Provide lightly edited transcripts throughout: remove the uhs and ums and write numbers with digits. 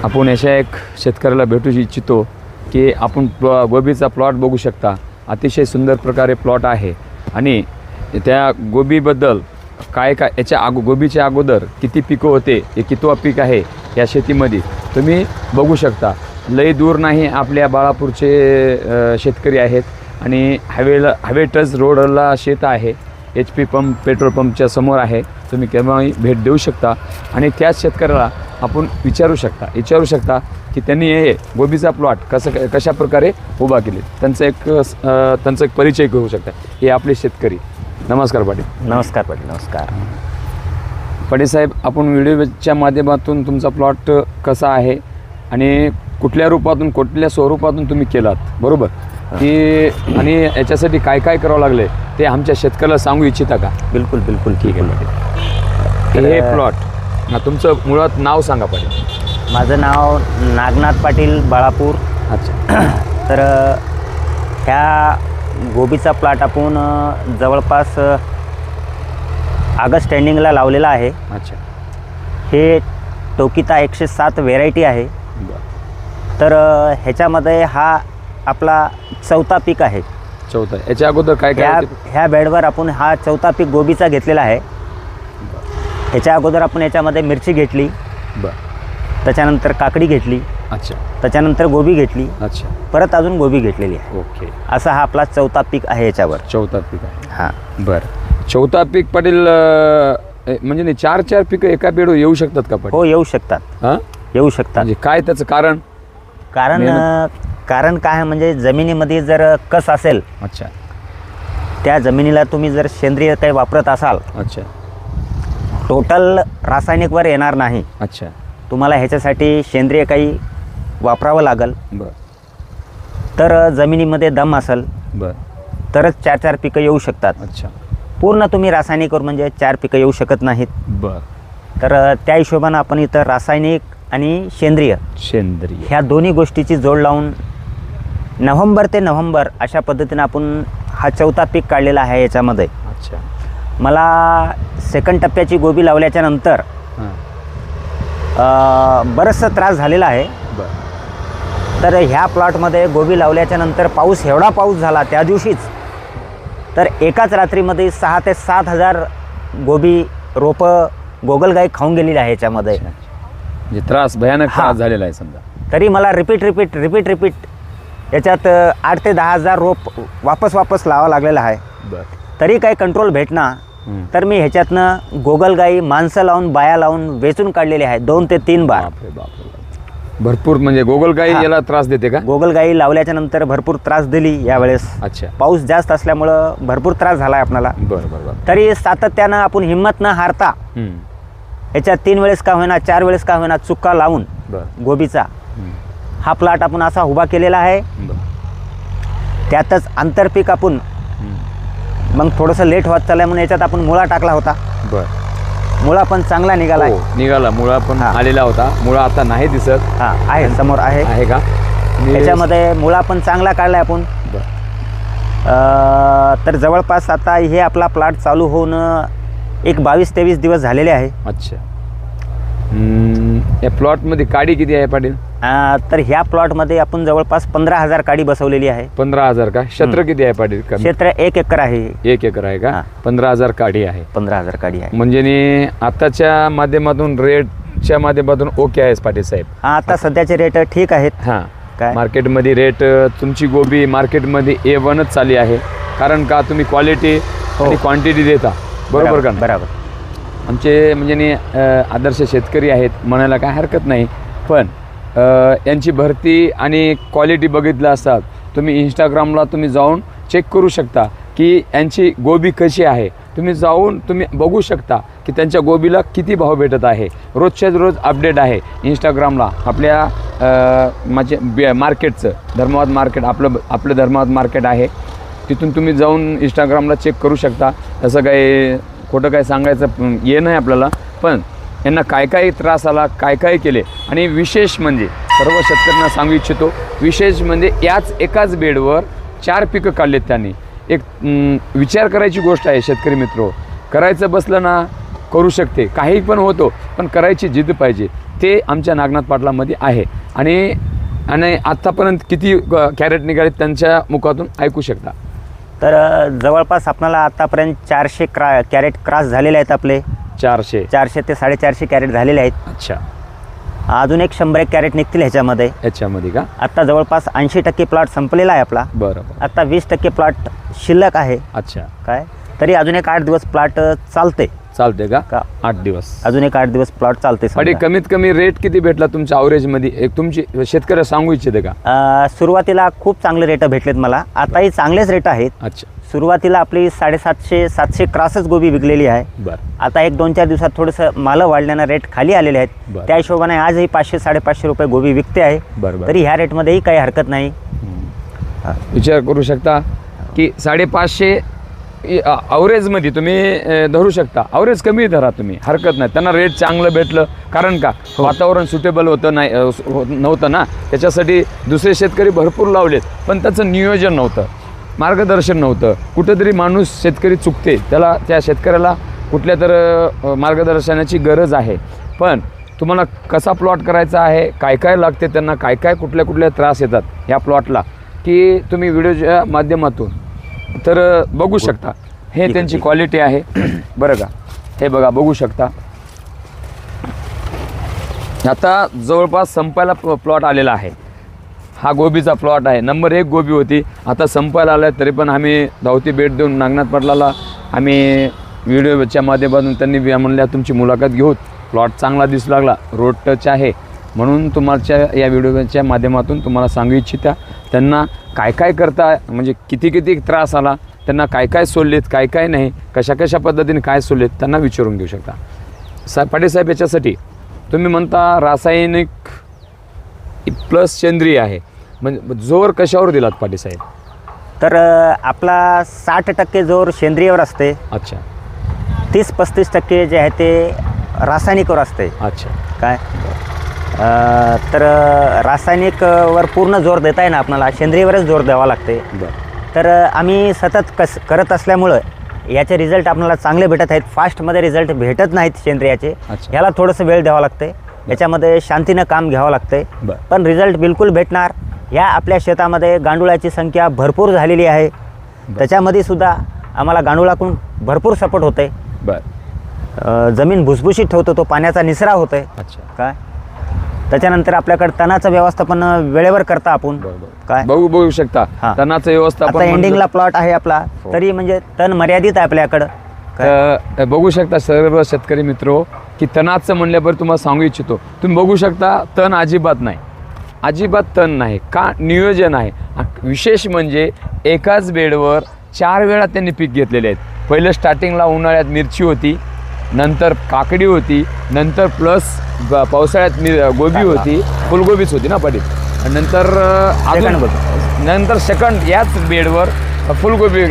आपण अशा एक शेतकऱ्याला भेटू इच्छितो की आपण गोबीचा प्लॉट बघू शकता. अतिशय सुंदर प्रकारे प्लॉट आहे आणि त्या गोबीबद्दल काय याच्या गोबीच्या अगोदर किती पिकं होते, हे कितवा पीक आहे या शेतीमध्ये तुम्ही बघू शकता. लई दूर नाही आपल्या बाळापूरचे शेतकरी आहेत आणि हायवे टच रोडला शेत आहे. HP पंप पेट्रोल पंपच्या समोर आहे. तुम्ही केव्हाही भेट देऊ शकता आणि त्याच शेतकऱ्याला आपण विचारू शकता की त्यांनी हे गोबीचा प्लॉट कशा प्रकारे उभा केले. त्यांचा एक परिचय करू शकता. हे आपले शेतकरी. नमस्कार पाटील. नमस्कार पाटील. नमस्कार पाटील साहेब, आपण व्हिडिओच्या माध्यमातून तुमचा प्लॉट कसा आहे आणि कुठल्या रूपातून कुठल्या स्वरूपातून तुम्ही केलात, बरोबर की, आणि याच्यासाठी काय काय करावं लागले ते आमच्या शेतकऱ्याला सांगू इच्छिता का? बिलकुल बिलकुल ठीक आहे पाटील. हे प्लॉट तुमचं मुळात नाव सांगा पाटील. माझं नाव नागनाथ पाटील, बाळापूर. अच्छा. तर ह्या गोबीचा प्लॉट आपण जवळपास ऑगस्ट एंडिंगला लावलेला आहे. अच्छा. हे टोकिता 107 व्हेरायटी आहे. तर ह्याच्यामध्ये हा आपला चौथा पीक आहे. चौथा. याच्या अगोदर काय काय ह्या बेडवर आपण हा चौथा पीक गोबीचा घेतलेला आहे. ह्याच्या अगोदर आपण याच्यामध्ये मिरची घेतली. त्याच्यानंतर काकडी घेतली. अच्छा. त्याच्यानंतर गोबी घेतली. अच्छा. परत अजून गोबी घेतलेली आहे. ओके. असा हा आपला चौथा पीक आहे. याच्यावर चौथा पीक आहे. हां. बरं. चौथा पीक पाटील म्हणजे 4 पिकं एका बेडवर येऊ शकतात का पाटील? हो, येऊ शकतात. हां, येऊ शकतात. म्हणजे काय त्याचं कारण काय म्हणजे जमिनीमध्ये जर कस असेल, अच्छा, त्या जमिनीला तुम्ही जर सेंद्रिय काही वापरत असाल, अच्छा, टोटल रासायनिकवर येणार नाही. अच्छा. तुम्हाला ह्याच्यासाठी सेंद्रिय काही वापरावं लागेल. बरं. तर जमिनीमध्ये दम असेल बरं तरच 4 पिकं येऊ शकतात. अच्छा. पूर्ण तुम्ही रासायनिकवर म्हणजे 4 पिकं येऊ शकत नाहीत. बरं. तर त्या हिशोबानं आपण इथं रासायनिक आणि सेंद्रिय ह्या दोन्ही गोष्टीची जोड लावून नोव्हेंबर ते नोव्हेंबर अशा पद्धतीनं आपण हा चौथा पीक काढलेला आहे. याच्यामध्ये अच्छा. मला सेकंड टप्प्याची गोबी लावल्याच्या नंतर बराचसा त्रास झालेला आहे. बरं. तर ह्या प्लॉटमध्ये गोबी लावल्याच्या नंतर एवढा पाऊस झाला त्या दिवशीच, तर एकाच रात्रीमध्ये 6 ते 7 हजार गोबी रोपं गोगलगाई खाऊन गेलेली आहे. याच्यामध्ये म्हणजे त्रास, भयानक त्रास झालेला आहे समजा. तरी मला रिपीट याच्यात 8 ते 10 हजार रोप वापस लावावं लागलेलं आहे. बरं. तरी काही कंट्रोल भेटना. तर मी ह्याच्यातनं गोगलगाई माणसं लावून बाया लावून वेचून काढलेले आहे 2 ते 3 बार. भरपूर म्हणजे गोगलगाई याला त्रास देते का? गोगलगाई लावल्याच्या नंतर भरपूर त्रास दिली यावेळेस. अच्छा. पाऊस जास्त असल्यामुळं भरपूर त्रास झाला आहे आपल्याला. बरं. तरी सातत्यानं आपण हिंमत न हारता याच्यात 3 वेळेस का होईना, 4 वेळेस का होईना चुक्का लावून गोबीचा हा प्लॉट आपण असा उभा केलेला आहे. त्यातच आंतरपीक आपण मग थोडंसं लेट होत चाललंय म्हणून याच्यात आपण मुळा टाकला होता. बरं. मुळा पण चांगला निघाला. मुळा पण आलेला होता. मुळा आता नाही दिसत. आहे समोर आहे का? त्याच्यामध्ये मुळा पण चांगला काढलाय आपण. तर जवळपास आता हे आपला प्लॉट चालू होऊन एक 22-23 दिवस झालेले आहे. अच्छा. या प्लॉटमध्ये काडी किती आहे पाटील? तर ह्या प्लॉटमध्ये आपण जवळपास 15,000 काडी बसवलेली आहे. 15,000 का? क्षेत्र किती आहे पाटील? क्षेत्र 1 एकर आहे. 1 एकर आहे का? 15,000 काडी आहे. 15,000 काडी आहे. म्हणजे आताच्या माध्यमातून रेटच्या माध्यमातून ओके आहे पाटील साहेब? आता सध्याचे रेट ठीक आहेत. हां. काय मार्केटमध्ये रेट तुमची गोबी मार्केटमध्ये A1च चालली आहे. कारण का तुम्ही क्वालिटी आणि क्वांटिटी देता, बरोबर का? बरोबर. आमचे म्हणजे आदर्श शेतकरी आहेत म्हणायला काय हरकत नाही. पण यांची भरती आणि क्वालिटी बघितलं असतात तुम्ही इंस्टाग्रामला तुम्ही जाऊन चेक करू शकता की यांची गोबी कशी आहे. तुम्ही बघू शकता की त्यांच्या गोबीला किती भाव भेटत आहे. रोजच्याच रोज अपडेट आहे इंस्टाग्रामला आपल्या मार्केटचं. धर्माबाद मार्केट आपलं धर्माबाद मार्केट आहे. तिथून तुम्ही जाऊन इंस्टाग्रामला चेक करू शकता. तसं काही खोटं काय सांगायचं ये नाही आपल्याला. पण यांना काय त्रास आला, काय केले, आणि विशेष म्हणजे सर्व शेतकऱ्यांना सांगू इच्छितो, विशेष म्हणजे याच एकाच बेडवर 4 पिकं काढलेत त्यांनी. एक विचार करायची गोष्ट आहे शेतकरी मित्र. करायचं बसलं ना करू शकते, काही पण होतो, पण करायची जिद्द पाहिजे. ते आमच्या नागनाथ पाटलामध्ये आहे. आणि आणि आत्तापर्यंत किती कॅरेट निघाले त्यांच्या मुखातून ऐकू शकता. तर जवळपास आपल्याला आतापर्यंत 400 कॅरेट क्रॉस झालेले आहेत आपले. 400 ते 450 कॅरेट झालेले आहेत. अच्छा. अजून एक 100 कॅरेट निघतील ह्याच्यामध्ये का? आता जवळपास 80% प्लॉट संपलेला आहे आपला. बरोबर. आता 20% प्लॉट शिल्लक आहे. अच्छा. काय तरी अजून एक 8 दिवस प्लॉट चालते का? 8 दिवस अजून एक 8 दिवस प्लॉट चालते. पण कमीत कमी रेट किती भेटला तुमच्या ॲव्हरेजमध्ये एक तुमची शेतकऱ्याला सांगू इच्छिते का? सुरुवातीला खूप चांगले रेट भेटलेत मला. आताही चांगलेच रेट आहेत. अच्छा. सुरुवातीला आपली 750-700 क्रॉसच गोबी विकलेली आहे. बरं. आता 1-2-4 दिवसात थोडंसं मालं वाढल्यानं रेट खाली आलेले आहेत. बरं. त्या हिशोबाने आजही 500-550 रुपये गोबी विकते आहे. बरं. तरी ह्या रेटमध्येही काही हरकत नाही. विचार करू शकता की 550 ॲव्हरेजमध्ये तुम्ही धरू शकता. ॲव्हरेज कमी धरा तुम्ही, हरकत नाही. त्यांना रेट चांगलं भेटलं कारण का वातावरण सुटेबल होतं नव्हतं ना, त्याच्यासाठी दुसरे शेतकरी भरपूर लावलेत पण त्याचं नियोजन नव्हतं, मार्गदर्शन नव्हतं. कुठेतरी माणूस शेतकरी चुकते, त्याला त्या शेतकऱ्याला कुठल्या तर मार्गदर्शनाची गरज आहे. पण तुम्हाला कसा प्लॉट करायचा आहे, काय काय लागते, त्यांना काय काय कुठल्या त्रास येतात ह्या प्लॉटला, की तुम्ही व्हिडिओच्या माध्यमातून तर बघू शकता. हे त्यांची क्वालिटी आहे बरं का. हे बघा, बघू शकता. आता जवळपास संपायला प्लॉट आलेला आहे. हा गोबीचा प्लॉट आहे. नंबर 1 गोबी होती, आता संपायला आला. तरी पण आम्ही धावती भेट देऊन नागनाथ पाटलाला आम्ही व्हिडिओच्या माध्यमातून त्यांनी म्हणल्या तुमची मुलाखत घेऊ. प्लॉट चांगला दिसू लागला, रोड टच आहे, म्हणून तुम्हाच्या या व्हिडिओच्या माध्यमातून तुम्हाला सांगू इच्छिता त्यांना काय काय करता, म्हणजे किती त्रास आला, त्यांना काय काय सोडलेत, काय काय नाही, कशा पद्धतीने काय सोडलेत त्यांना विचारून घेऊ शकता. पाटील साहेब, याच्यासाठी तुम्ही म्हणता रासायनिक प्लस सेंद्रिय आहे, म्हणजे जोर कशावर दिलात पाटील साहेब? तर आपला 60% जोर सेंद्रियवर असते. अच्छा. 30-35% जे आहे ते रासायनिकवर असते. अच्छा. काय तर रासायनिकवर पूर्ण जोर देता येईल ना आपल्याला, सेंद्रियवरच जोर द्यावा लागते. तर आम्ही सतत करत असल्यामुळं याचे रिझल्ट आपल्याला चांगले भेटत आहेत. फास्टमध्ये रिझल्ट भेटत नाहीत सेंद्रियाचे. ह्याला थोडंसं वेळ द्यावा लागते, याच्यामध्ये शांतीनं काम घ्यावं लागते, पण रिझल्ट बिलकुल भेटणार. ह्या आपल्या शेतामध्ये गांडुळाची संख्या भरपूर झालेली आहे. त्याच्यामध्ये सुद्धा आम्हाला गांडुळाकडून भरपूर सपोर्ट होते. जमीन भुसभुशीत ठेवतो, तो पाण्याचा निचरा होतोय. काय त्याच्यानंतर आपल्याकडे तणाचं व्यवस्थापन वेळेवर करता आपण. काय बघू शकता तणाचं व्यवस्थापन. आता एंडिंगला प्लॉट आहे आपला, तरी म्हणजे तण मर्यादित आहे आपल्याकडं. बघू शकता सर्व शेतकरी मित्र की तणाचं म्हणल्यावर तुम्हाला सांगू इच्छितो, तुम्ही बघू शकता तण अजिबात नाही, अजिबात तण नाही. का? नियोजन आहे. विशेष म्हणजे एकाच बेडवर 4 वेळा त्यांनी पीक घेतलेले आहेत. पहिलं स्टार्टिंगला उन्हाळ्यात मिरची होती, नंतर काकडी होती, नंतर प्लस पावसाळ्यात गोबी होती, फुलगोबीच होती ना पाटील, नंतर सेकंड याच बेडवर फुलगोबी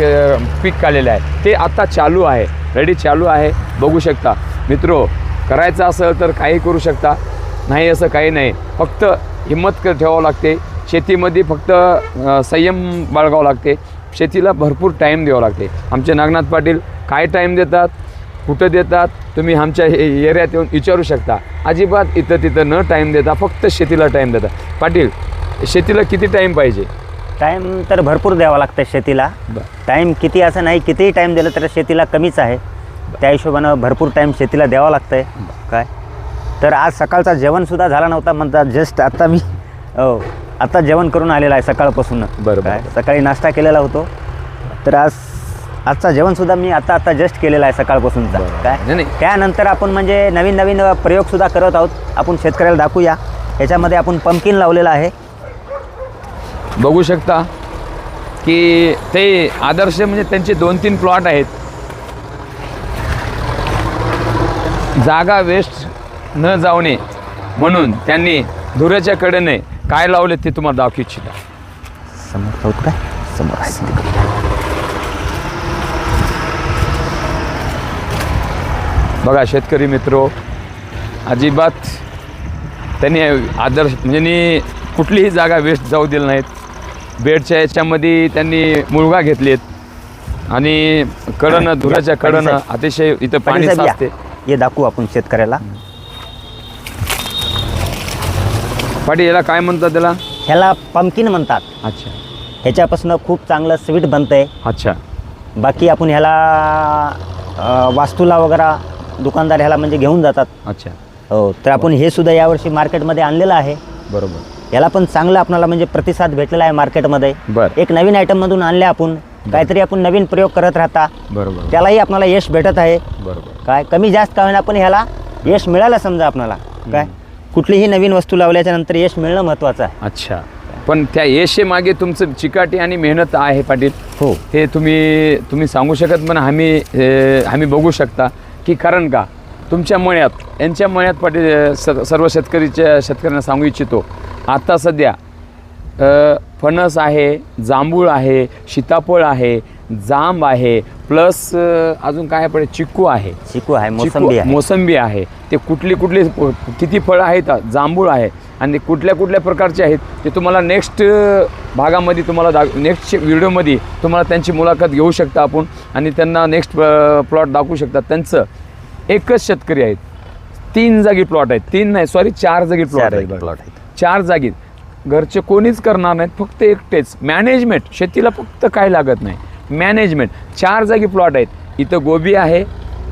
पीक काढलेलं आहे. ते आता चालू आहे, रेडी चालू आहे. बघू शकता मित्रो, करायचं असेल तर काही करू शकता, नाही असं काही नाही. फक्त हिंमत ठेवावं लागते. शेतीमध्ये फक्त संयम बाळगावं लागते. शेतीला भरपूर टाईम द्यावं लागते. आमचे नागनाथ पाटील काय टाईम देतात, कुठं देतात, तुम्ही आमच्या एरियात येऊन विचारू शकता. अजिबात इथं तिथं न टाईम देता फक्त शेतीला टाईम देतात. पाटील, शेतीला किती टाईम पाहिजे? टाईम तर भरपूर द्यावा लागतं शेतीला. टाईम किती असं नाही, कितीही टाईम दिलं तर शेतीला कमीच आहे. त्या हिशोबानं भरपूर टाईम शेतीला द्यावा लागतं आहे. काय तर आज सकाळचा जेवणसुद्धा झाला नव्हता म्हणता, जस्ट आता मी आता जेवण करून आलेला आहे सकाळपासून. काय सकाळी नाश्ता केलेला होतो, तर आजचा जेवणसुद्धा मी आता जस्ट केलेला आहे सकाळपासूनचा. काय त्यानंतर आपण म्हणजे नवीन प्रयोगसुद्धा करत आहोत. आपण शेतकऱ्याला दाखवूया. ह्याच्यामध्ये आपण पंपकिन लावलेला आहे. बघू शकता की ते आदर्श म्हणजे त्यांचे 2-3 प्लॉट आहेत. जागा वेस्ट न जाऊ नये म्हणून त्यांनी धुऱ्याच्या कडेने काय लावले ते तुम्हाला दाखवू इच्छिता. समोर होत काय? समोर आहे. बघा शेतकरी मित्रो, अजिबात त्यांनी आदर्श म्हणजे कुठलीही जागा वेस्ट जाऊ दिली नाहीत. बेडच्या याच्यामध्ये त्यांनी मुळगा घेतलेत आणि कडनं धुराच्या कडनं अतिशय इथं पाणी साचते. हे दाखवू आपण शेतकऱ्याला. पाटील याला काय म्हणतात त्याला? ह्याला पंपकिन म्हणतात. अच्छा ह्याच्यापासून खूप चांगलं स्वीट बनतं आहे. अच्छा. बाकी आपण ह्याला वास्तूला वगैरे दुकानदार ह्याला म्हणजे घेऊन जातात. अच्छा. हो, तर आपण हे सुद्धा यावर्षी मार्केटमध्ये आणलेलं आहे. बरोबर. याला पण चांगला आपल्याला म्हणजे प्रतिसाद भेटलेला आहे मार्केटमध्ये. बरं. एक नवीन आयटममधून आणले आपण, काहीतरी आपण नवीन प्रयोग करत राहता. बरोबर. त्यालाही आपल्याला यश भेटत आहे. बरोबर. काय कमी जास्त का होईना पण ह्याला यश मिळालं समजा आपल्याला. काय कुठलीही नवीन वस्तू लावल्याच्या नंतर यश मिळणं महत्त्वाचं आहे. अच्छा. पण त्या यशामागे तुमचं चिकाटी आणि मेहनत आहे पाटील. हो, हे तुम्ही सांगू शकत पण आम्ही बघू शकता की कारण का तुमच्या मळ्यात यांच्या मळ्यात पाटील सर्व शेतकऱ्यांना सांगू इच्छितो आता सध्या फणस आहे, जांभूळ आहे, सीताफळ आहे, जांब आहे, प्लस अजून काय पाटील चिक्कू आहे, मोसंबी आहे. ते कुठली किती फळं आहेत, जांभूळ आहे आणि कुठल्या प्रकारचे आहेत ते तुम्हाला नेक्स्ट भागामध्ये तुम्हाला नेक्स्ट व्हिडिओमध्ये तुम्हाला त्यांची मुलाखत घेऊ शकता आपण आणि त्यांना नेक्स्ट प्लॉट दाखवू शकता. त्यांचं एकच शेतकरी आहेत, 3 जागी प्लॉट आहेत, 3 नाही सॉरी 4 जागी प्लॉट आहेत. 4 जागी घरचे कोणीच करणार नाहीत, फक्त एकटेच. मॅनेजमेंट शेतीला फक्त काय लागत नाही, मॅनेजमेंट. 4 जागी प्लॉट आहेत. इथं गोबी आहे,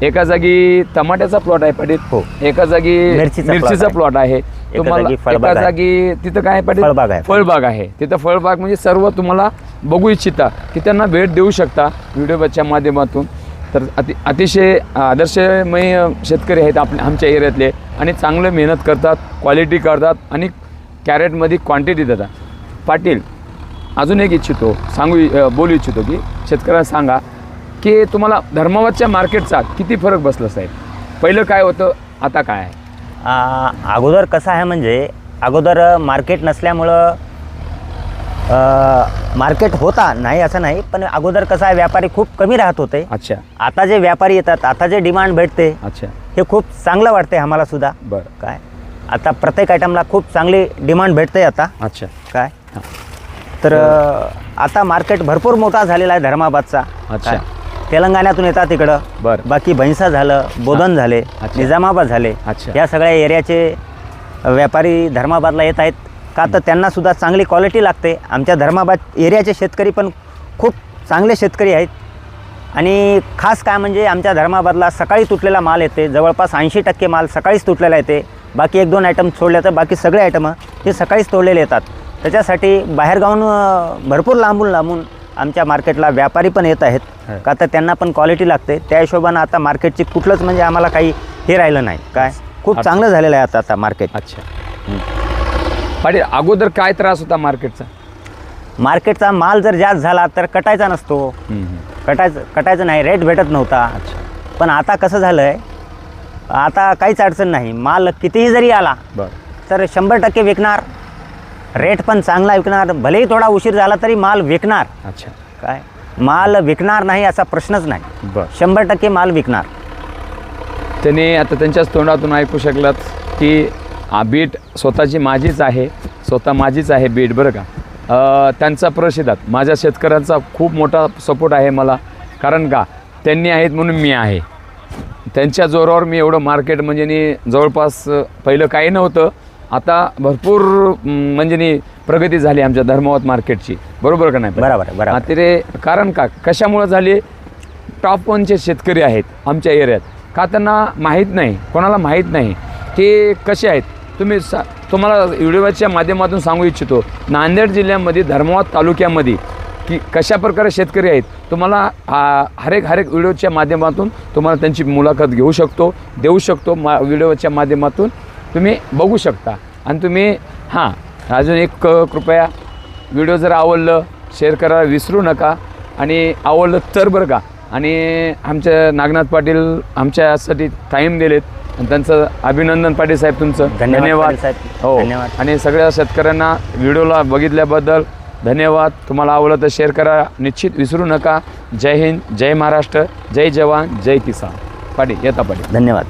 एका जागी टमाट्याचा प्लॉट आहे पाटील. हो, एका जागी मिरचीचा प्लॉट आहे. तुम्हाला एका जागी तिथं काय पाटील फळबाग आहे. तिथं फळबाग म्हणजे सर्व तुम्हाला बघू इच्छिता की त्यांना भेट देऊ शकता व्हिडिओच्या माध्यमातून. तर अतिशय आदर्शमय शेतकरी आहेत आमच्या एरियातले आणि चांगलं मेहनत करतात, क्वालिटी करतात आणि कॅरेटमध्ये क्वांटिटी देतात. पाटील अजून एक बोलू इच्छितो की शेतकऱ्यांना सांगा की तुम्हाला धर्माबादच्या मार्केटचा किती फरक बसला साहेब? पहिलं काय होतं, आता काय आहे? अगोदर कसं आहे म्हणजे अगोदर मार्केट नसल्यामुळं मार्केट होता नाही असं नाही, पण अगोदर कसं आहे व्यापारी खूप कमी राहत होते. अच्छा. आता जे व्यापारी येतात, आता जे डिमांड भेटते, अच्छा, हे खूप चांगलं वाटते आम्हाला सुद्धा. बरं. काय आता प्रत्येक आयटमला खूप चांगली डिमांड भेटते आता. अच्छा. काय तर आता मार्केट भरपूर मोठा झालेला आहे धर्माबादचा. अच्छा. तेलंगणातून येतात इकडं. बरं. बाकी भैंसा झालं, बोधन झाले, निजामाबाद झाले, या सगळ्या एरियाचे व्यापारी धर्माबादला येत आहेत का तर त्यांना सुद्धा चांगली क्वालिटी लागते. आमच्या धर्माबाद एरियाचे शेतकरी पण खूप चांगले शेतकरी आहेत आणि खास काय म्हणजे आमच्या धर्माबादला सकाळी तुटलेला माल येते. जवळपास 80% माल सकाळीच तुटलेला येते. बाकी 1-2 आयटम सोडले तर बाकी सगळे आयटम हे सकाळीच तोडलेले येतात. त्याच्यासाठी बाहेरगावून भरपूर लांबून आमच्या मार्केटला व्यापारी पण येत आहेत का तर त्यांना पण क्वालिटी लागते. त्या हिशोबानं आता मार्केटची कुठलंच म्हणजे आम्हाला काही हे राहिलं नाही. काय खूप चांगलं झालेलं आहे आता मार्केट. अच्छा. पाटील अगोदर काय त्रास होता मार्केटचा माल जर जास्त झाला तर कटायचा नसतो. कटायचं नाही, रेट भेटत नव्हता. पण आता कसं झालं आहे, आता काहीच अडचण नाही. माल कितीही जरी आला तर 100% विकणार, रेट पण चांगला विकणार. भलेही थोडा उशीर झाला तरी माल विकणार. अच्छा. काय माल विकणार नाही असा प्रश्नच नाही. 100% माल विकणार. त्याने आता त्यांच्याच तोंडातून ऐकू शकलात की बीट स्वतःची माझीच आहे बीट. बरं का, त्यांचा प्रतिसाद माझ्या शेतकऱ्यांचा खूप मोठा सपोर्ट आहे मला. कारण का त्यांनी आहेत म्हणून मी आहे. त्यांच्या जोरावर मी एवढं मार्केट म्हणजे जवळपास पहिलं काही नव्हतं, आता भरपूर म्हणजे प्रगती झाली आमच्या धर्माबाद मार्केटची. बरोबर का नाही? बरोबर. ते कारण का कशामुळे झाली, टॉप 1चे शेतकरी आहेत आमच्या एरियात. का त्यांना माहीत नाही, कोणाला माहीत नाही की कसे आहेत. तुम्हाला व्हिडिओच्या माध्यमातून सांगू इच्छितो नांदेड जिल्ह्यामध्ये धर्माबाद तालुक्यामध्ये की कशा प्रकारे शेतकरी आहेत. तुम्हाला हर एक व्हिडिओच्या माध्यमातून तुम्हाला त्यांची मुलाखत देऊ शकतो. व्हिडिओच्या माध्यमातून तुम्ही बघू शकता. आणि तुम्ही अजून एक कृपया व्हिडिओ जर आवडलं शेअर करायला विसरू नका आणि आवडलं तर बरं का. आणि आमच्या नागनाथ पाटील आमच्यासाठी टाईम दिलेत आणि त्यांचं अभिनंदन पाटील साहेब, तुमचं धन्यवाद. हो, आणि सगळ्या शेतकऱ्यांना व्हिडिओला बघितल्याबद्दल धन्यवाद. तुम्हाला आवडलं तर शेअर करा निश्चित विसरू नका. जय हिंद, जय महाराष्ट्र, जय जवान, जय किसान. पाटील येता पाटील. धन्यवाद.